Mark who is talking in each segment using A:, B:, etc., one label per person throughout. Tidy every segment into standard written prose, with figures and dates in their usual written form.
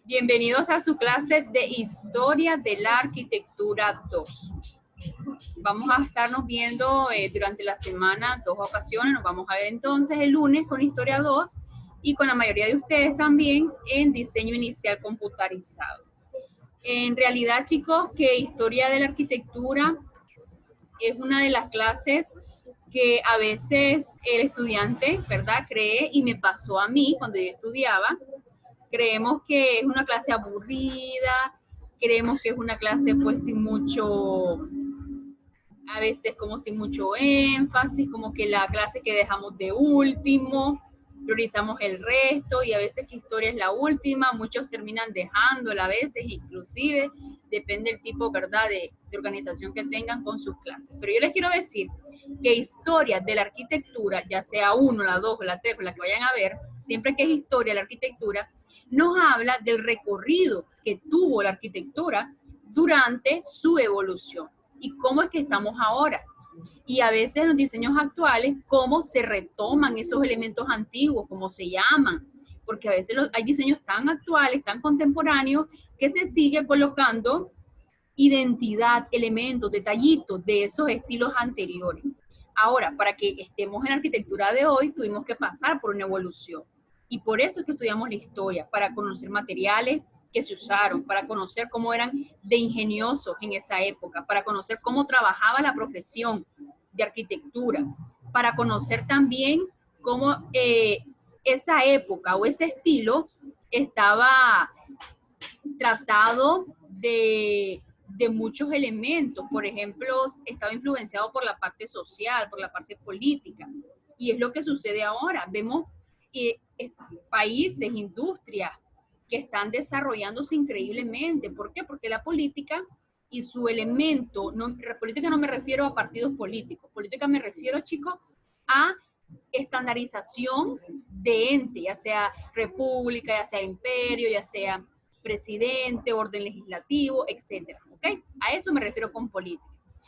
A: Bienvenidos a su clase de Historia de la Arquitectura 2. Vamos a estarnos viendo durante la semana 2 ocasiones. Nos vamos a ver entonces el lunes con Historia 2 y con la mayoría de ustedes también en Diseño Inicial Computarizado. En realidad, chicos, que Historia de la Arquitectura es una de las clases que a veces el estudiante, ¿verdad?, cree, y me pasó a mí cuando yo estudiaba. Creemos que es una clase aburrida, creemos que es una clase pues sin mucho, a veces como sin mucho énfasis, como que la clase que dejamos de último, priorizamos el resto y a veces que historia es la última, muchos terminan dejándola a veces, inclusive depende del tipo, ¿verdad?, de organización que tengan con sus clases. Pero yo les quiero decir que historia de la arquitectura, ya sea 1, la 2 o la 3, o la que vayan a ver, siempre que es historia de la arquitectura, nos habla del recorrido que tuvo la arquitectura durante su evolución y cómo es que estamos ahora. Y a veces en los diseños actuales, cómo se retoman esos elementos antiguos, cómo se llaman, porque a veces hay diseños tan actuales, tan contemporáneos, que se sigue colocando identidad, elementos, detallitos de esos estilos anteriores. Ahora, para que estemos en la arquitectura de hoy, tuvimos que pasar por una evolución. Y por eso es que estudiamos la historia, para conocer materiales que se usaron, para conocer cómo eran de ingeniosos en esa época, para conocer cómo trabajaba la profesión de arquitectura, para conocer también cómo esa época o ese estilo estaba tratado de muchos elementos. Por ejemplo, estaba influenciado por la parte social, por la parte política. Y es lo que sucede ahora. Vemos países, industrias que están desarrollándose increíblemente. ¿Por qué? Porque la política y su elemento, política no me refiero a partidos políticos, política me refiero, chicos, a estandarización de ente, ya sea república, ya sea imperio, ya sea presidente, orden legislativo, etcétera, ¿ok? A eso me refiero con política.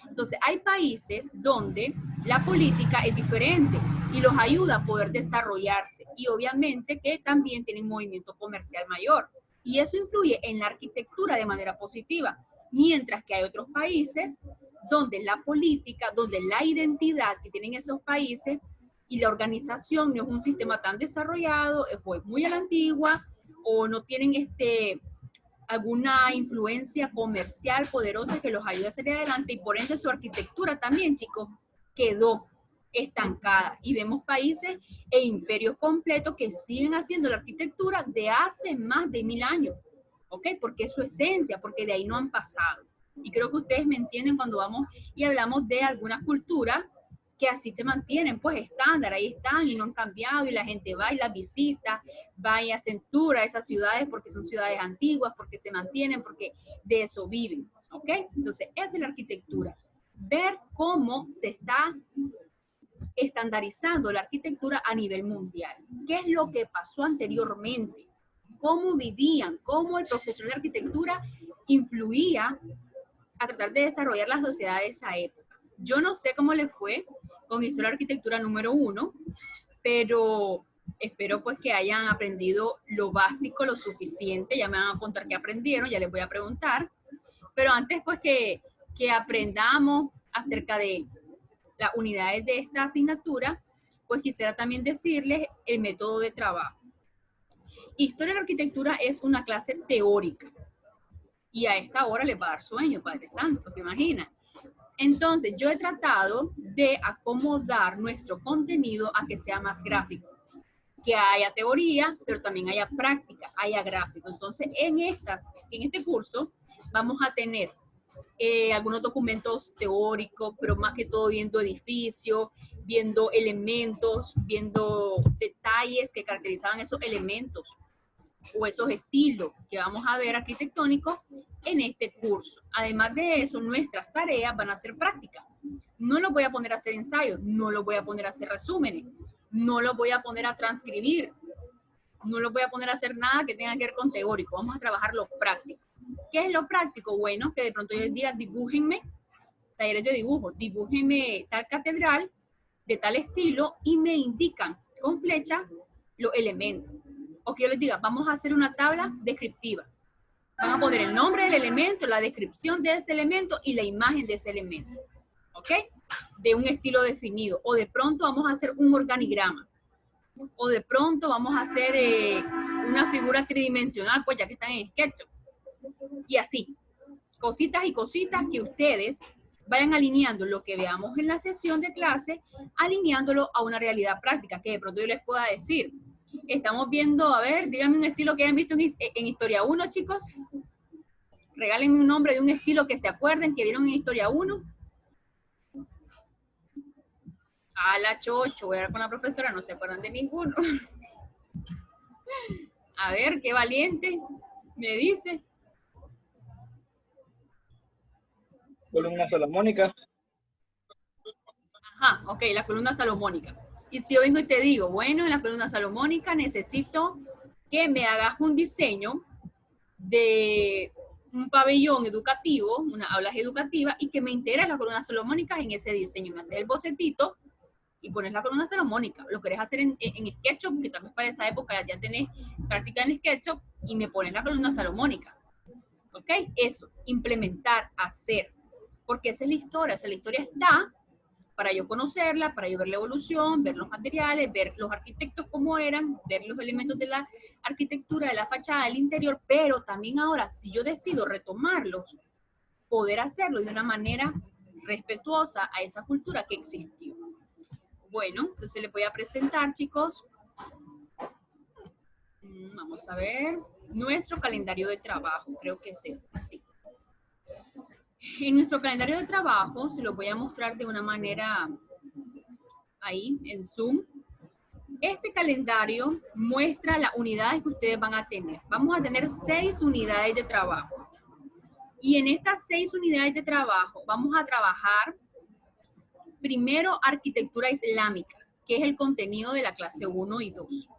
A: Entonces, hay países donde la política es diferente y los ayuda a poder desarrollarse y obviamente que también tienen movimiento comercial mayor y eso influye en la arquitectura de manera positiva, mientras que hay otros países donde la política, donde la identidad que tienen esos países y la organización no es un sistema tan desarrollado, es muy a la antigua o no tienen alguna influencia comercial poderosa que los ayude a salir adelante y por ende su arquitectura también, chicos, quedó estancada. Y vemos países e imperios completos que siguen haciendo la arquitectura de hace más de 1000 años, ¿ok? Porque es su esencia, porque de ahí no han pasado. Y creo que ustedes me entienden cuando vamos y hablamos de algunas culturas que así se mantienen, pues estándar, ahí están y no han cambiado y la gente va y las visita, va y hacen tour a esas ciudades porque son ciudades antiguas, porque se mantienen, porque de eso viven, ¿ok? Entonces, esa es la arquitectura. Ver cómo se está estandarizando la arquitectura a nivel mundial. ¿Qué es lo que pasó anteriormente? ¿Cómo vivían? ¿Cómo el profesor de arquitectura influía a tratar de desarrollar la sociedad de esa época? Yo no sé cómo le fue con Historia de Arquitectura número 1, pero espero pues que hayan aprendido lo básico, lo suficiente. Ya me van a contar qué aprendieron, ya les voy a preguntar. Pero antes pues que aprendamos acerca de las unidades de esta asignatura, pues quisiera también decirles el método de trabajo. Historia de la Arquitectura es una clase teórica y a esta hora les va a dar sueño, Padre Santo, ¿se imaginan? Entonces, yo he tratado de acomodar nuestro contenido a que sea más gráfico, que haya teoría, pero también haya práctica, haya gráfico. Entonces, en este curso vamos a tener algunos documentos teóricos, pero más que todo viendo edificios, viendo elementos, viendo detalles que caracterizaban esos elementos o esos estilos que vamos a ver arquitectónicos en este curso. Además de eso, nuestras tareas van a ser prácticas. No los voy a poner a hacer ensayos, no los voy a poner a hacer resúmenes, no los voy a poner a transcribir, no los voy a poner a hacer nada que tenga que ver con teórico. Vamos a trabajar lo práctico. ¿Qué es lo práctico? Bueno, que de pronto yo les diga, dibújenme, talleres de dibujo, dibújenme tal catedral de tal estilo y me indican con flecha los elementos. O que yo les diga, vamos a hacer una tabla descriptiva. Van a poner el nombre del elemento, la descripción de ese elemento y la imagen de ese elemento. ¿Ok? De un estilo definido. O de pronto vamos a hacer un organigrama. O de pronto vamos a hacer una figura tridimensional, pues ya que están en SketchUp. Y así. Cositas y cositas que ustedes vayan alineando lo que veamos en la sesión de clase, alineándolo a una realidad práctica, que de pronto yo les pueda decir. Estamos viendo, a ver, díganme un estilo que hayan visto en Historia 1, chicos. Regálenme un nombre de un estilo que se acuerden, que vieron en Historia 1. A la chocho, voy a ver con la profesora, no se acuerdan de ninguno. A ver, qué valiente, me dice.
B: Columna salomónica.
A: Ajá, ok, la columna salomónica. Y si yo vengo y te digo, bueno, en la columna salomónica necesito que me hagas un diseño de un pabellón educativo, unas aulas educativas, y que me integres las columnas salomónicas en ese diseño. Me haces el bocetito y pones la columna salomónica. Lo querés hacer en SketchUp, que también para esa época ya tenés práctica en SketchUp, y me pones la columna salomónica. ¿Ok? Eso, implementar, hacer. Porque esa es la historia. O sea, la historia está para yo conocerla, para yo ver la evolución, ver los materiales, ver los arquitectos cómo eran, ver los elementos de la arquitectura, de la fachada, del interior, pero también ahora, si yo decido retomarlos, poder hacerlo de una manera respetuosa a esa cultura que existió. Bueno, entonces les voy a presentar, chicos, vamos a ver, nuestro calendario de trabajo, creo que es este, sí. En nuestro calendario de trabajo, se lo voy a mostrar de una manera ahí, en Zoom. Este calendario muestra las unidades que ustedes van a tener. Vamos a tener 6 unidades de trabajo. Y en estas 6 unidades de trabajo vamos a trabajar primero arquitectura islámica, que es el contenido de la clase 1 y 2.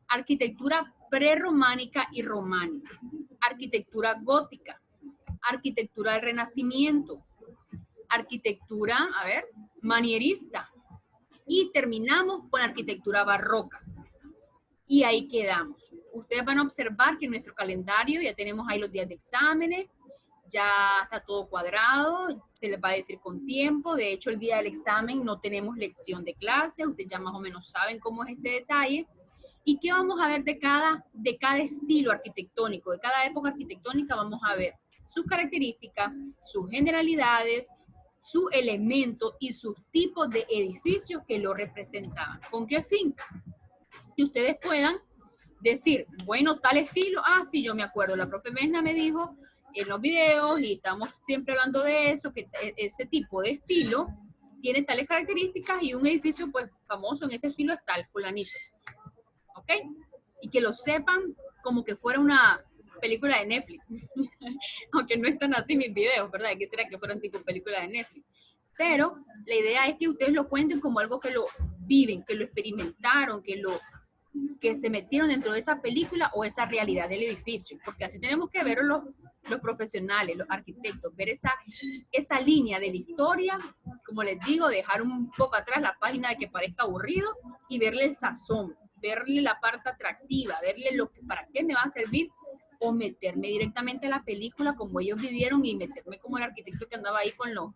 A: Arquitectura prerrománica y románica. Arquitectura gótica. Arquitectura del Renacimiento. Arquitectura, a ver, manierista. Y terminamos con arquitectura barroca. Y ahí quedamos. Ustedes van a observar que en nuestro calendario ya tenemos ahí los días de exámenes, ya está todo cuadrado, se les va a decir con tiempo. De hecho, el día del examen no tenemos lección de clase, ustedes ya más o menos saben cómo es este detalle. ¿Y qué vamos a ver de cada estilo arquitectónico, de cada época arquitectónica? Vamos a ver sus características, sus generalidades, su elemento y sus tipos de edificios que lo representaban. ¿Con qué fin? Que ustedes puedan decir, bueno, tal estilo, sí, yo me acuerdo, la profe Mesna me dijo en los videos y estamos siempre hablando de eso, que ese tipo de estilo tiene tales características y un edificio pues famoso en ese estilo es tal, fulanito. ¿Ok? Y que lo sepan como que fuera una película de Netflix. Aunque no están así mis videos, ¿verdad? Quisiera que fueran tipo película de Netflix. Pero la idea es que ustedes lo cuenten como algo que lo viven, que lo experimentaron, que se metieron dentro de esa película o esa realidad del edificio. Porque así tenemos que ver los profesionales, los arquitectos, ver esa línea de la historia, como les digo, dejar un poco atrás la página de que parezca aburrido y verle el sazón, verle la parte atractiva, verle para qué me va a servir, o meterme directamente a la película como ellos vivieron y meterme como el arquitecto que andaba ahí con los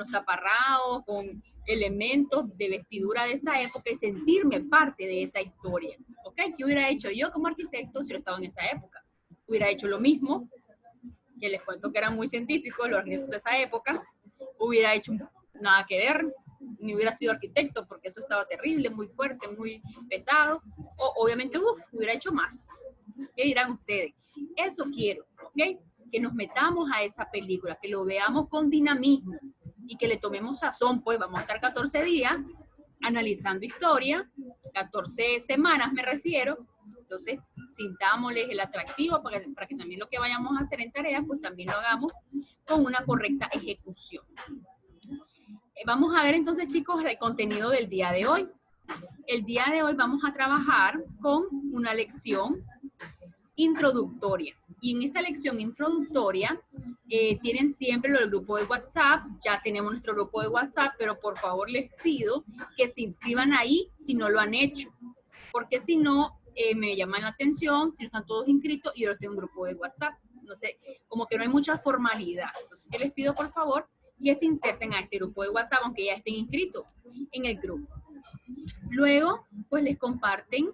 A: taparrados, con elementos de vestidura de esa época y sentirme parte de esa historia. ¿Ok? ¿Qué hubiera hecho yo como arquitecto si yo estaba en esa época? Hubiera hecho lo mismo, que les cuento que eran muy científicos los arquitectos de esa época, hubiera hecho nada que ver, ni hubiera sido arquitecto porque eso estaba terrible, muy fuerte, muy pesado, o obviamente, hubiera hecho más. ¿Qué dirán ustedes? Eso quiero, ¿ok? Que nos metamos a esa película, que lo veamos con dinamismo y que le tomemos sazón, pues vamos a estar 14 días analizando historia, 14 semanas me refiero, entonces sintámosles el atractivo para que también lo que vayamos a hacer en tareas, pues también lo hagamos con una correcta ejecución. Vamos a ver entonces, chicos, el contenido del día de hoy. El día de hoy vamos a trabajar con una lección introductoria. Y en esta lección introductoria tienen siempre lo del grupo de WhatsApp. Ya tenemos nuestro grupo de WhatsApp, pero por favor les pido que se inscriban ahí si no lo han hecho. Porque si no, me llaman la atención, si no están todos inscritos y yo estoy en un grupo de WhatsApp. No sé, como que no hay mucha formalidad. Entonces yo les pido por favor que se inserten a este grupo de WhatsApp, aunque ya estén inscritos en el grupo. Luego, pues les comparten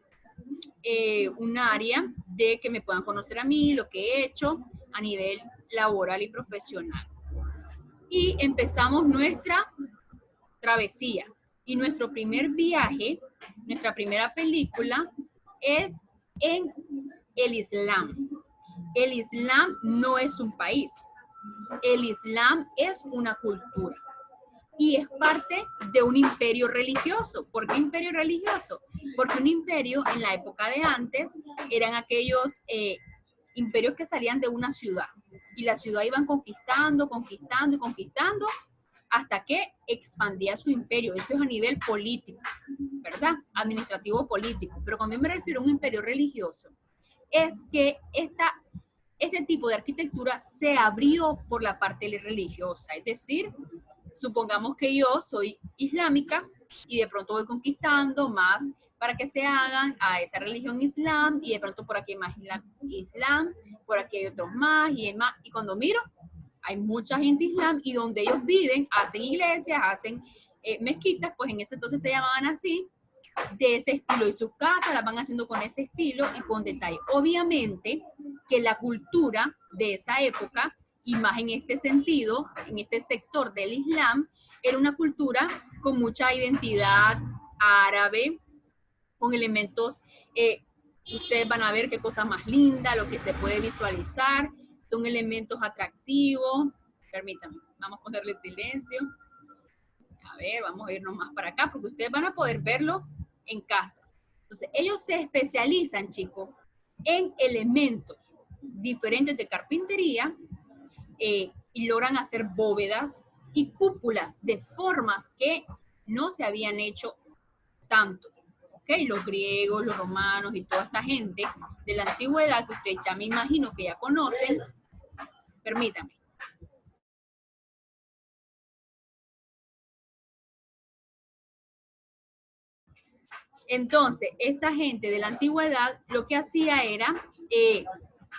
A: un área de que me puedan conocer a mí, lo que he hecho a nivel laboral y profesional. Y empezamos nuestra travesía. Y nuestro primer viaje, nuestra primera película, es en el Islam. El Islam no es un país. El Islam es una cultura. Y es parte de un imperio religioso. ¿Por qué imperio religioso? Porque un imperio en la época de antes eran aquellos imperios que salían de una ciudad. Y la ciudad iban conquistando, conquistando y conquistando hasta que expandía su imperio. Eso es a nivel político, ¿verdad? Administrativo político. Pero cuando yo me refiero a un imperio religioso, es que este tipo de arquitectura se abrió por la parte religiosa. Es decir, supongamos que yo soy islámica y de pronto voy conquistando más para que se hagan a esa religión islam, y de pronto por aquí hay más islam, por aquí hay otros más y demás. Y cuando miro, hay mucha gente islam y donde ellos viven, hacen iglesias, hacen mezquitas, pues en ese entonces se llamaban así, de ese estilo, y sus casas las van haciendo con ese estilo y con detalle. Obviamente que la cultura de esa época, y más en este sentido, en este sector del Islam, era una cultura con mucha identidad árabe, con elementos, ustedes van a ver qué cosa más linda, lo que se puede visualizar, son elementos atractivos. Permítanme, vamos a ponerle silencio. A ver, vamos a irnos más para acá, porque ustedes van a poder verlo en casa. Entonces, ellos se especializan, chicos, en elementos diferentes de carpintería, y logran hacer bóvedas y cúpulas de formas que no se habían hecho tanto. ¿Okay? Los griegos, los romanos y toda esta gente de la antigüedad que ustedes ya me imagino que ya conocen. Permítanme. Entonces, esta gente de la antigüedad lo que hacía era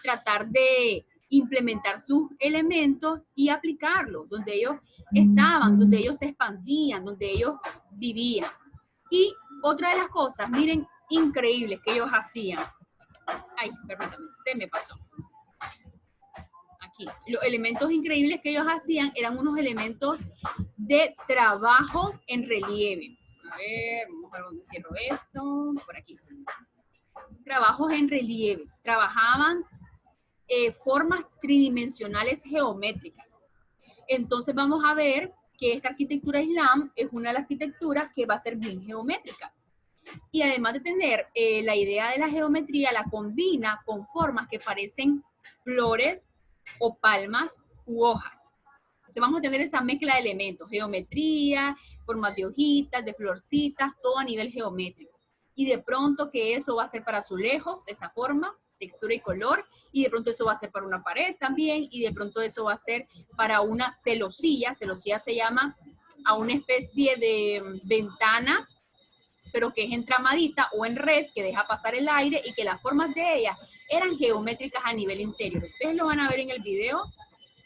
A: tratar de implementar sus elementos y aplicarlos donde ellos estaban, donde ellos se expandían, donde ellos vivían. Y otra de las cosas, miren, increíbles que ellos hacían. Ay, permítame, se me pasó. Aquí. Los elementos increíbles que ellos hacían eran unos elementos de trabajo en relieve. A ver, vamos a ver dónde cierro esto. Por aquí. Trabajos en relieves. Trabajaban formas tridimensionales geométricas. Entonces vamos a ver que esta arquitectura islam es una de las arquitecturas que va a ser bien geométrica. Y además de tener la idea de la geometría, la combina con formas que parecen flores o palmas u hojas. Entonces vamos a tener esa mezcla de elementos, geometría, formas de hojitas, de florcitas, todo a nivel geométrico. Y de pronto que eso va a ser para azulejos, esa forma, textura y color, y de pronto eso va a ser para una pared también, y de pronto eso va a ser para una celosía. Celosía se llama a una especie de ventana, pero que es entramadita o en red, que deja pasar el aire, y que las formas de ellas eran geométricas a nivel interior. Ustedes lo van a ver en el video,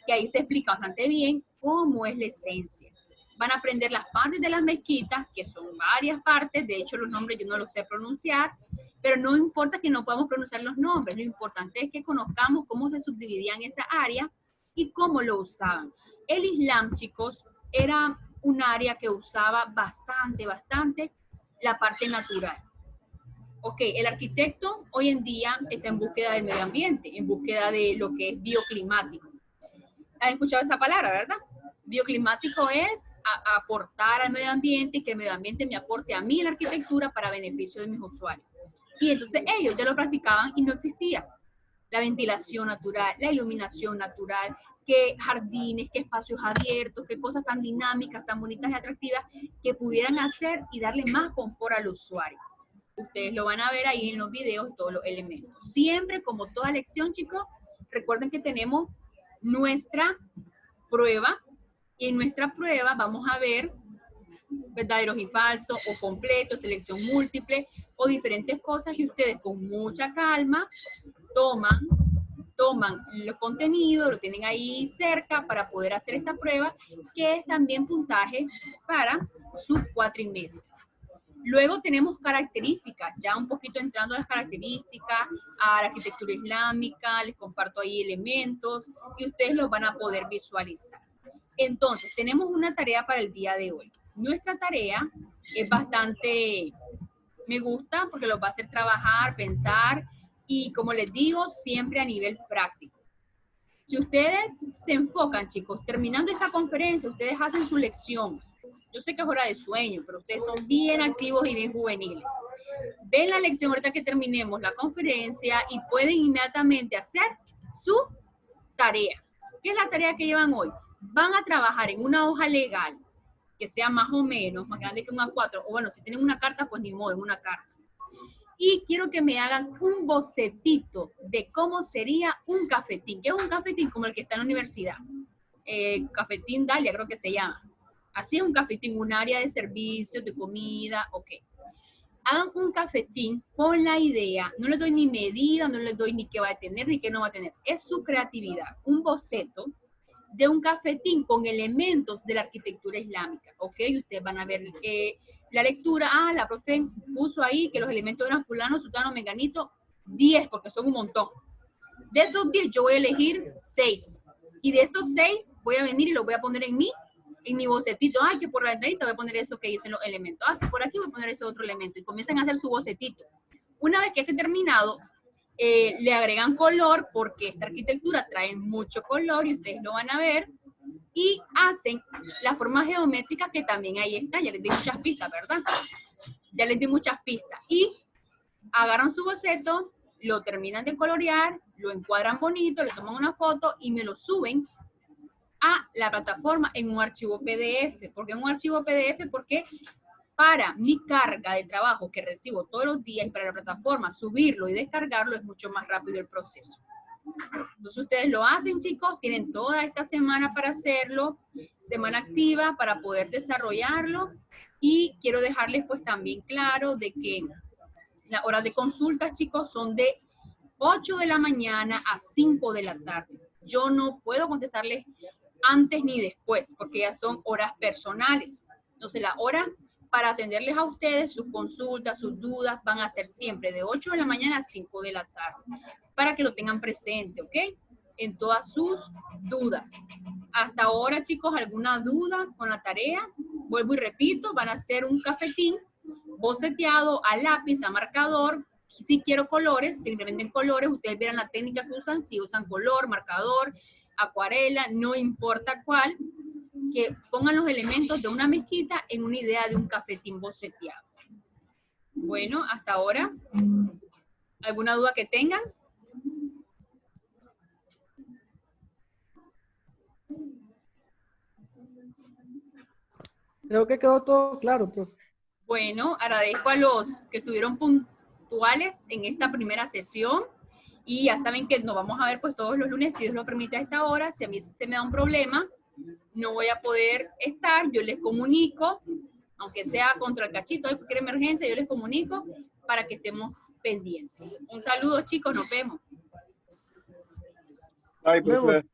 A: que ahí se explica bastante bien cómo es la esencia. Van a aprender las partes de las mezquitas, que son varias partes, de hecho los nombres yo no los sé pronunciar, pero no importa que no podamos pronunciar los nombres, lo importante es que conozcamos cómo se subdividían esa área y cómo lo usaban. El Islam, chicos, era un área que usaba bastante la parte natural. Ok, el arquitecto hoy en día está en búsqueda del medio ambiente, en búsqueda de lo que es bioclimático. ¿Han escuchado esa palabra, verdad? Bioclimático es aportar al medio ambiente y que el medio ambiente me aporte a mí la arquitectura para beneficio de mis usuarios. Y entonces ellos ya lo practicaban y no existía la ventilación natural, la iluminación natural, qué jardines, qué espacios abiertos, qué cosas tan dinámicas, tan bonitas y atractivas que pudieran hacer y darle más confort al usuario. Ustedes lo van a ver ahí en los videos, todos los elementos. Siempre, como toda lección, chicos, recuerden que tenemos nuestra prueba, y en nuestra prueba vamos a ver verdaderos y falsos, o completos, selección múltiple, o diferentes cosas que ustedes con mucha calma toman los contenidos, lo tienen ahí cerca para poder hacer esta prueba, que es también puntaje para su cuatrimestre. Luego tenemos características, ya un poquito entrando a las características, a la arquitectura islámica, les comparto ahí elementos y ustedes los van a poder visualizar. Entonces, tenemos una tarea para el día de hoy. Nuestra tarea es bastante, me gusta porque los va a hacer trabajar, pensar y, como les digo, siempre a nivel práctico. Si ustedes se enfocan, chicos, terminando esta conferencia, ustedes hacen su lección. Yo sé que es hora de sueño, pero ustedes son bien activos y bien juveniles. Ven la lección ahorita que terminemos la conferencia y pueden inmediatamente hacer su tarea. ¿Qué es la tarea que llevan hoy? Van a trabajar en una hoja legal que sea más o menos, más grande que un A4, o bueno, si tienen una carta, pues ni modo, en una carta. Y quiero que me hagan un bocetito de cómo sería un cafetín. ¿Qué es un cafetín? Como el que está en la universidad. Cafetín Dalia, creo que se llama. Así es un cafetín, un área de servicios, de comida, ok. Hagan un cafetín con la idea, no les doy ni medida, no les doy ni qué va a tener, ni qué no va a tener. Es su creatividad, un boceto de un cafetín con elementos de la arquitectura islámica, ok. Ustedes van a ver la lectura, la profe puso ahí que los elementos eran fulano, sultano, menganito, 10, porque son un montón. De esos 10 yo voy a elegir 6. Y de esos 6 voy a venir y los voy a poner en mi bocetito. Que por la ventanita voy a poner eso que dicen los elementos. Que por aquí voy a poner ese otro elemento. Y comienzan a hacer su bocetito. Una vez que esté terminado, le agregan color, porque esta arquitectura trae mucho color y ustedes lo van a ver. Y hacen las formas geométricas que también ahí está. Ya les di muchas pistas, ¿verdad? Ya les di muchas pistas. Y agarran su boceto, lo terminan de colorear, lo encuadran bonito, le toman una foto y me lo suben a la plataforma en un archivo PDF. ¿Por qué en un archivo PDF? Porque para mi carga de trabajo que recibo todos los días y para la plataforma subirlo y descargarlo es mucho más rápido el proceso. Entonces ustedes lo hacen, chicos, tienen toda esta semana para hacerlo, semana activa para poder desarrollarlo, y quiero dejarles pues también claro de que las horas de consulta, chicos, son de 8 de la mañana a 5 de la tarde. Yo no puedo contestarles antes ni después porque ya son horas personales. Entonces la hora para atenderles a ustedes, sus consultas, sus dudas, van a ser siempre de 8 de la mañana a 5 de la tarde, para que lo tengan presente, ¿ok? En todas sus dudas. Hasta ahora, chicos, ¿alguna duda con la tarea? Vuelvo y repito, van a hacer un cafetín boceteado a lápiz, a marcador. Si quiero colores, simplemente en colores, ustedes verán la técnica que usan, si usan color, marcador, acuarela, no importa cuál, que pongan los elementos de una mezquita en una idea de un cafetín boceteado. Bueno, hasta ahora, ¿alguna duda que tengan?
C: Creo que quedó todo claro, profe.
A: Bueno, agradezco a los que estuvieron puntuales en esta primera sesión. Y ya saben que nos vamos a ver pues todos los lunes, si Dios lo permite, a esta hora. Si a mí se me da un problema, no voy a poder estar, yo les comunico, aunque sea contra el cachito, hay cualquier emergencia, yo les comunico para que estemos pendientes. Un saludo, chicos, nos vemos.
B: Ay, profe.